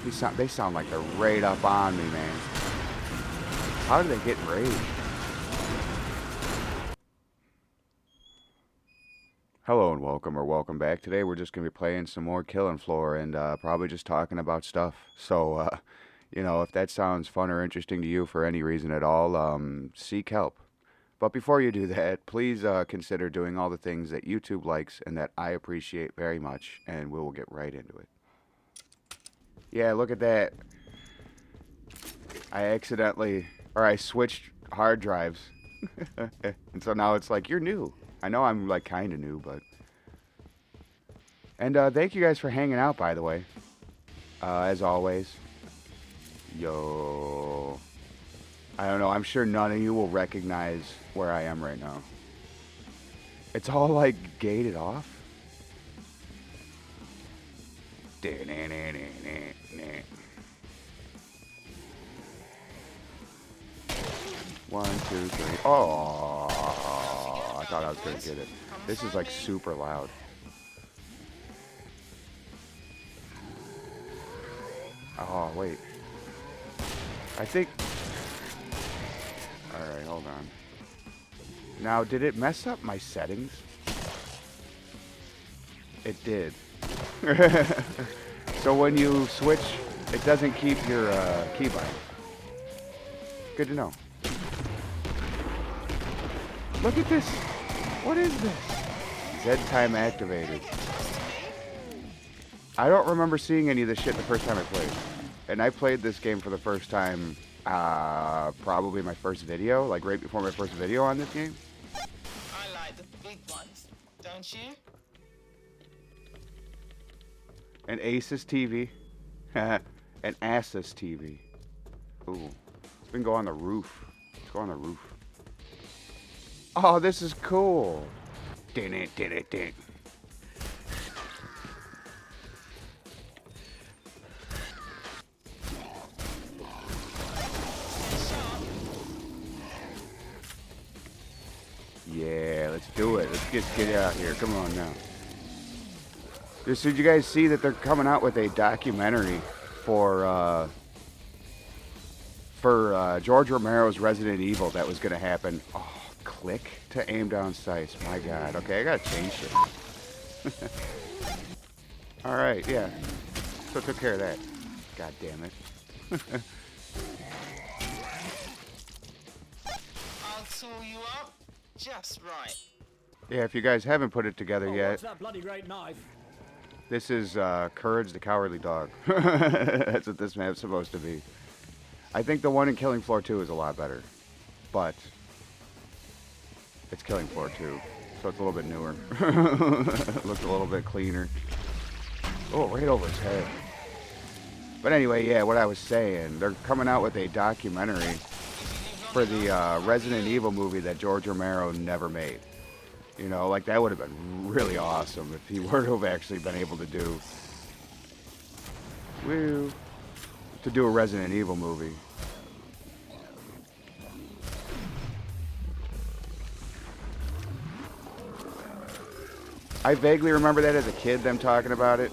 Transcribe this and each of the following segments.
They sound like they're right up on me, man. How do they get enraged? Hello and welcome back. Today we're just going to be playing some more Killin Floor and probably just talking about stuff. So, if that sounds fun or interesting to you for any reason at all, seek help. But before you do that, please consider doing all the things that YouTube likes and that I appreciate very much, and we will get right into it. Yeah, look at that. I switched hard drives. And so now it's like, you're new. I know I'm like kind of new, but... And thank you guys for hanging out, by the way. As always. Yo. I don't know, I'm sure none of you will recognize where I am right now. It's all like gated off. One, two, three. Oh, I thought I was gonna get it. This is like super loud. Oh, wait. I think... Alright, hold on. Now, did it mess up my settings? It did. So when you switch, it doesn't keep your keybind. Good to know. Look at this. What is this? Z time activated. I don't remember seeing any of this shit the first time I played. And I played this game for the first time, probably my first video, like right before my first video on this game. I like the big ones, don't you? An Asus TV. An Asus TV. Ooh. We can go on the roof. Let's go on the roof. Oh, this is cool. Ding it, ding it, ding. Yeah, let's do it. Let's get out here. Come on now. Did you guys see that they're coming out with a documentary for George Romero's Resident Evil that was going to happen? Oh, click to aim down sights. My God. Okay, I got to change it. All right, yeah. So I took care of that. God damn it. I'll tool you up just right. Yeah, if you guys haven't put it together yet. What's that bloody great knife? This is Courage the Cowardly Dog. That's what this map's supposed to be. I think the one in Killing Floor 2 is a lot better. But it's Killing Floor 2, so it's a little bit newer. Looks a little bit cleaner. Oh, right over his head. But anyway, yeah, what I was saying, they're coming out with a documentary for the Resident Evil movie that George Romero never made. You know, like that would have been really awesome if he were to have actually been able to do a Resident Evil movie. I vaguely remember that as a kid, them talking about it.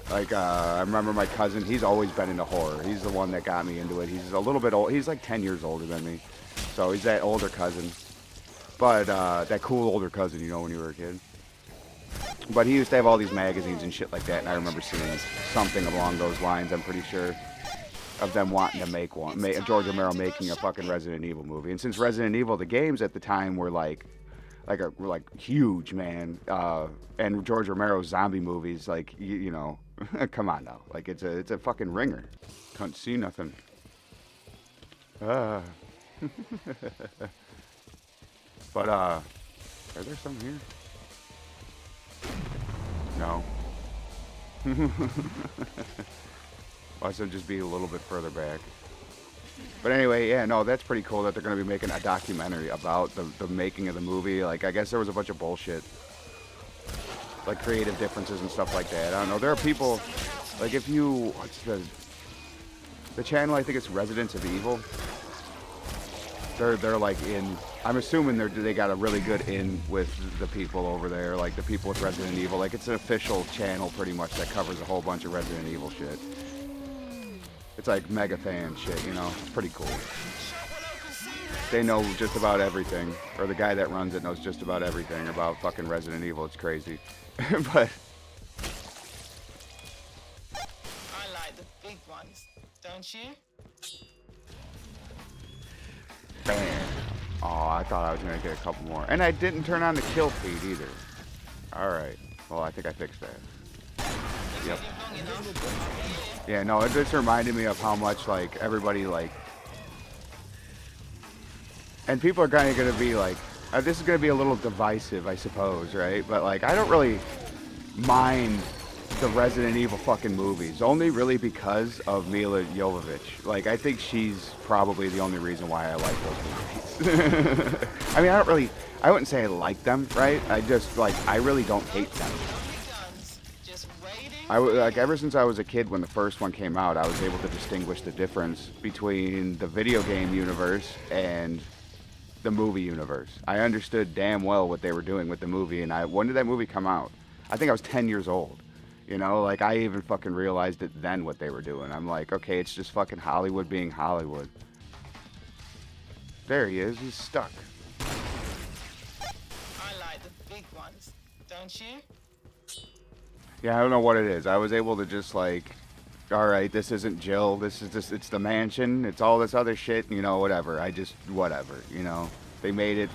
Like, I remember my cousin, he's always been into horror. He's the one that got me into it. He's a little bit old. He's like 10 years older than me. So he's that older cousin. But, that cool older cousin, you know, when you were a kid. But he used to have all these magazines and shit like that, and I remember seeing something along those lines, I'm pretty sure, of them wanting to make one. George Romero making a fucking Resident Evil movie. And since Resident Evil, the games at the time were like huge, man. And George Romero's zombie movies, like, you know, come on now. Like, it's a fucking ringer. Can't see nothing. But, are there some here? No. Watch them just be a little bit further back. But anyway, yeah, no, that's pretty cool that they're going to be making a documentary about the making of the movie. Like, I guess there was a bunch of bullshit. Like, creative differences and stuff like that. I don't know. There are people, like, if you, what's the channel, I think it's Residents of Evil. They're like in, I'm assuming they got a really good in with the people over there, like the people with Resident Evil. Like, it's an official channel pretty much that covers a whole bunch of Resident Evil shit. It's like mega fan shit, you know? It's pretty cool. They know just about everything. Or the guy that runs it knows just about everything about fucking Resident Evil. It's crazy. But I like the big ones, don't you? bam. Oh, I thought I was going to get a couple more. And I didn't turn on the kill feed either. Alright. Well, I think I fixed that. Yep. Yeah, no, it just reminded me of how much, like, everybody, like... And people are kind of going to be like... this is going to be a little divisive, I suppose, right? But, like, I don't really mind the Resident Evil fucking movies. Only really because of Mila Jovovich. Like, I think she's probably the only reason why I like those movies. I mean, I wouldn't say I like them, right? I just, like, I really don't hate them. Like, ever since I was a kid when the first one came out, I was able to distinguish the difference between the video game universe and the movie universe. I understood damn well what they were doing with the movie, and when did that movie come out? I think I was 10 years old. You know, like, I even fucking realized it then what they were doing. I'm like, okay, it's just fucking Hollywood being Hollywood. There he is, he's stuck. I like the big ones, don't you? Yeah, I don't know what it is. I was able to just, like, alright, this isn't Jill, this is just, it's the mansion, it's all this other shit, you know, whatever. Whatever, you know. They made it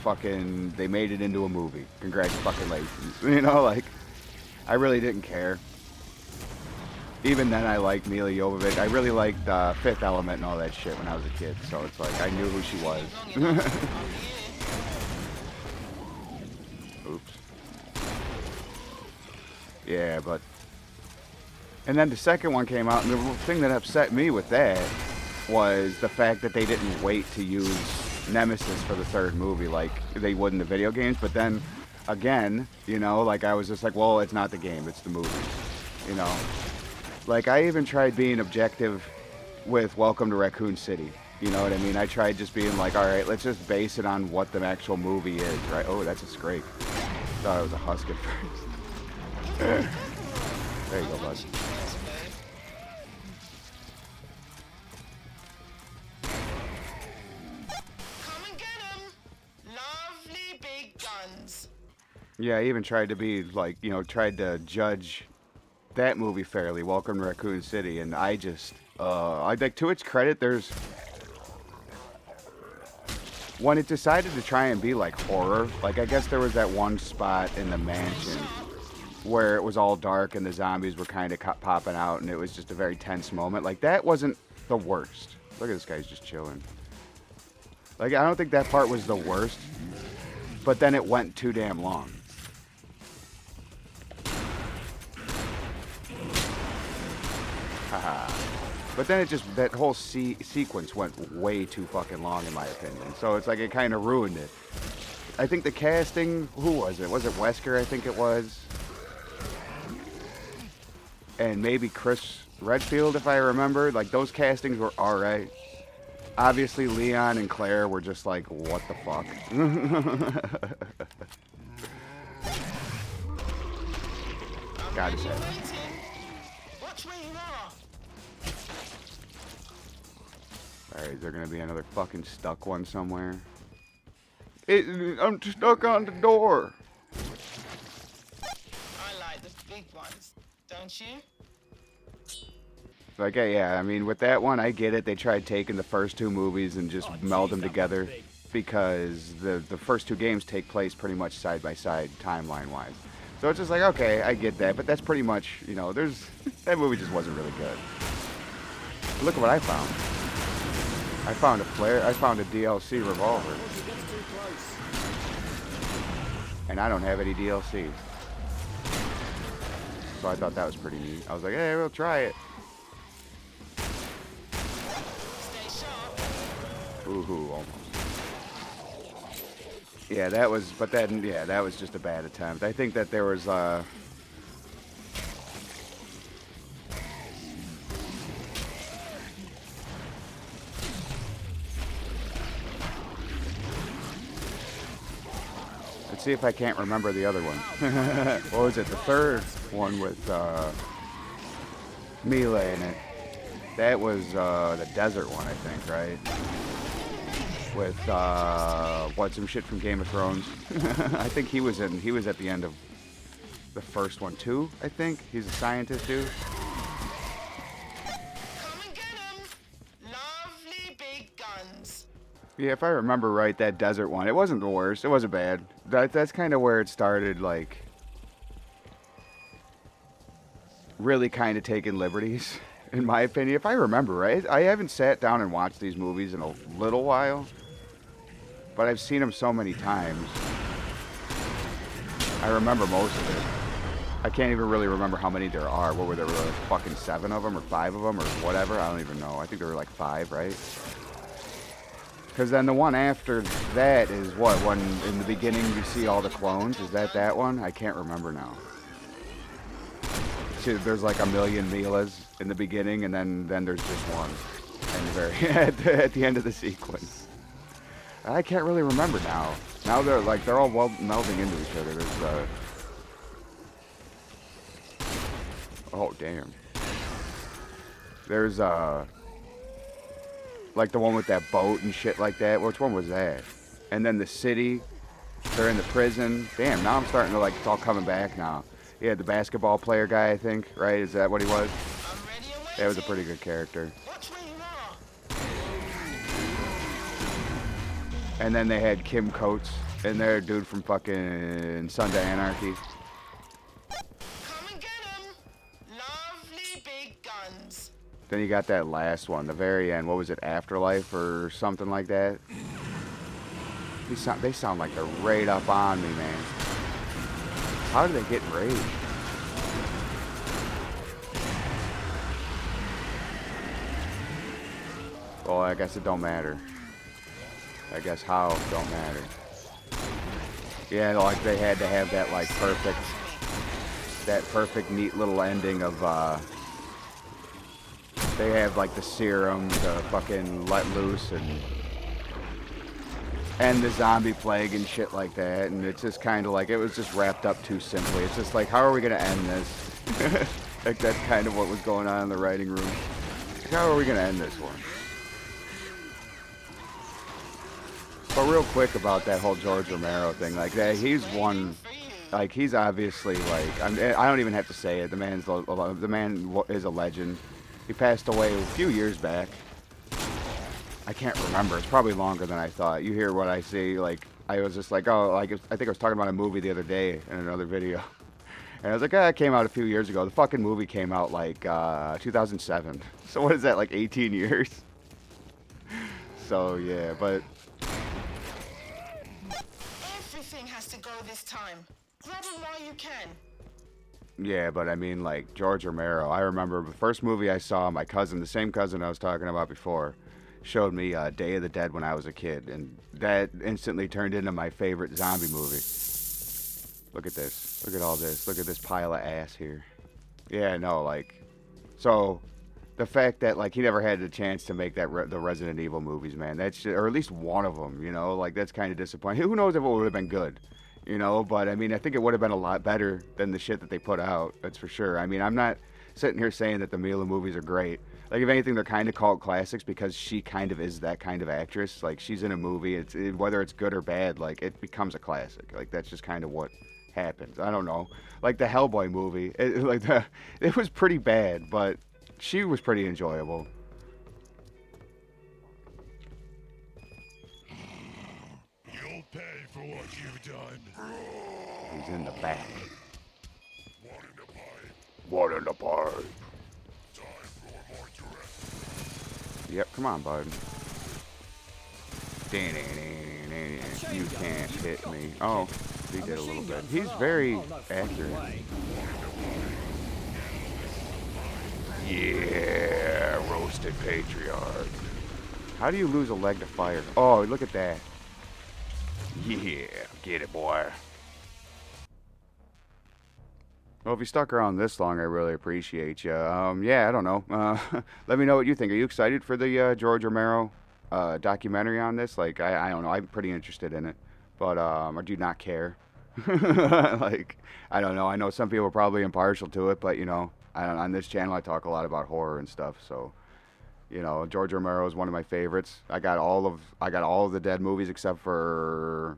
into a movie. Congratulations. You know, like, I really didn't care. Even then, I liked Mila Jovovich. I really liked Fifth Element and all that shit when I was a kid, so it's like, I knew who she was. Oops. Yeah, but... And then the second one came out, and the thing that upset me with that was the fact that they didn't wait to use Nemesis for the third movie like they would in the video games. But then, again, you know, like, I was just like, well, it's not the game, it's the movie, you know? Like, I even tried being objective with Welcome to Raccoon City. You know what I mean? I tried just being like, alright, let's just base it on what the actual movie is, right? Oh, that's a scrape. Thought it was a husk at first. There you go, bud. Come and get 'em! Lovely big guns. Yeah, I even tried to be like, you know, tried to judge that movie fairly, Welcome to Raccoon City, and I just, I like, to its credit, there's, when it decided to try and be like horror, like, I guess there was that one spot in the mansion where it was all dark and the zombies were kind of popping out, and it was just a very tense moment. Like, that wasn't the worst. Look at this guy's just chilling. Like, I don't think that part was the worst, but then it went too damn long. Haha. But then it just, that whole sequence went way too fucking long in my opinion. So it's like it kind of ruined it. I think the casting, who was it? Was it Wesker, I think it was? And maybe Chris Redfield, if I remember. Like, those castings were alright. Obviously, Leon and Claire were just like, what the fuck? Gotta say. Alright, is there gonna be another fucking stuck one somewhere? I'm stuck on the door. I like the big ones, don't you? Like, yeah, I mean, with that one, I get it. They tried taking the first two movies and just meld them together because the first two games take place pretty much side by side, timeline-wise. So it's just like, okay, I get that, but that's pretty much, you know, that movie just wasn't really good. Look at what I found. I found a DLC revolver. And I don't have any DLC. So I thought that was pretty neat. I was like, hey, we'll try it. Ooh, almost. Yeah, that was, but then, yeah, that was just a bad attempt. I think that there was, let's see if I can't remember the other one. What was it? The third one with, Mila in it. That was the desert one, I think, right? With what's some shit from Game of Thrones. I think he was in. He was at the end of the first one too. I think he's a scientist dude. Come and get 'em. Lovely big guns. Yeah, if I remember right, that desert one. It wasn't the worst. It wasn't bad. That's kind of where it started, like really kind of taking liberties, in my opinion. If I remember right, I haven't sat down and watched these movies in a little while. But I've seen them so many times. I remember most of it. I can't even really remember how many there are. What were there? Were like fucking 7 of them or 5 of them or whatever? I don't even know. I think there were like 5, right? Because then the one after that is what? When in the beginning you see all the clones? Is that one? I can't remember now. See, there's like a million Milas in the beginning, and then there's just one. And very at the end of the sequence. I can't really remember now. Now they're all melding into each other. There's oh damn. There's like the one with that boat and shit like that. Which one was that? And then the city. They're in the prison. Damn. Now I'm starting to like it's all coming back now. Yeah, the basketball player guy, I think. Right? Is that what he was? I'm ready and waiting. That was a pretty good character. Watch where you are. And then they had Kim Coates in there, dude from fucking Sons of Anarchy. Come and get 'em. Lovely big guns. Then you got that last one, the very end. What was it, Afterlife or something like that? They sound like they're right up on me, man. How do they get enraged? Well, I guess it don't matter. I guess how don't matter. Yeah, like they had to have that like perfect neat little ending of they have like the serum to fucking let loose and the zombie plague and shit like that, and it's just kind of like it was just wrapped up too simply. It's just like, how are we gonna end this? Like that's kind of what was going on in the writing room. Like, how are we gonna end this one? But real quick about that whole George Romero thing, like that, he's one, like he's obviously like I don't even have to say it. The man is a legend. He passed away a few years back. I can't remember. It's probably longer than I thought. You hear what I see, like I was just like, oh, like I think I was talking about a movie the other day in another video, and I was like, ah, it came out a few years ago. The fucking movie came out like 2007. So what is that, like 18 years? So yeah, but. Everything has to go this time. Grab 'em while you can. Yeah, but I mean, like, George Romero. I remember the first movie I saw, my cousin, the same cousin I was talking about before, showed me Day of the Dead when I was a kid. And that instantly turned into my favorite zombie movie. Look at this. Look at all this. Look at this pile of ass here. Yeah, no, like, so the fact that, like, he never had the chance to make that the Resident Evil movies, man, that's just, or at least one of them, you know, like, that's kind of disappointing. Who knows if it would have been good? You know, but I mean, I think it would have been a lot better than the shit that they put out. That's for sure. I mean, I'm not sitting here saying that the Mila movies are great. Like, if anything, they're kind of called classics because she kind of is that kind of actress. Like, she's in a movie, whether it's good or bad, like, it becomes a classic. Like, that's just kind of what happens. I don't know. Like the Hellboy movie, it was pretty bad, but she was pretty enjoyable. You'll pay for what you've done. He's in the back. One in the pipe. One in the pipe. Time for more direct. Yep, come on, bud. You can't hit me. Oh, he did a little bit. He's very accurate. Yeah, roasted patriarch. How do you lose a leg to fire? Oh, look at that. Yeah, get it, boy. Well, if you stuck around this long, I really appreciate you. Yeah, I don't know. Let me know what you think. Are you excited for the George Romero documentary on this? Like, I don't know. I'm pretty interested in it, but or do you not care? Like, I don't know. I know some people are probably impartial to it, but you know, on this channel I talk a lot about horror and stuff. So, You know, George Romero is one of my favorites. I got all of the Dead movies except for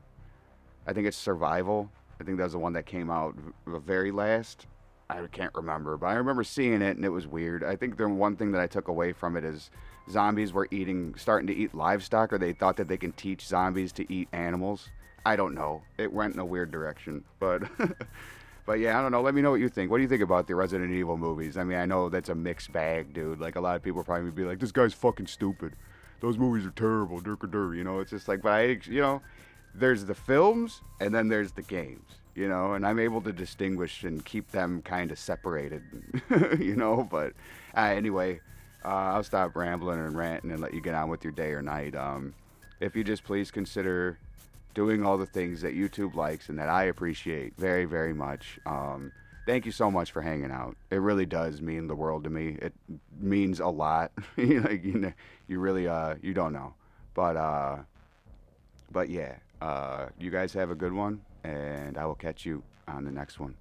I think it's Survival. I think that was the one that came out the very last. I can't remember, but I remember seeing it and it was weird. I think the one thing that I took away from it is zombies were starting to eat livestock, or they thought that they can teach zombies to eat animals. I don't know. It went in a weird direction, but but yeah, I don't know. Let me know what you think. What do you think about the Resident Evil movies? I mean, I know that's a mixed bag, dude. Like a lot of people probably be like, "This guy's fucking stupid. Those movies are terrible." Dur. You know, it's just like, but there's the films and then there's the games. You know, and I'm able to distinguish and keep them kind of separated. You know, but anyway, I'll stop rambling and ranting and let you get on with your day or night. If you just please consider doing all the things that YouTube likes and that I appreciate very, very much. Thank you so much for hanging out. It really does mean the world to me. It means a lot. Like, you really you don't know, but yeah. You guys have a good one, and I will catch you on the next one.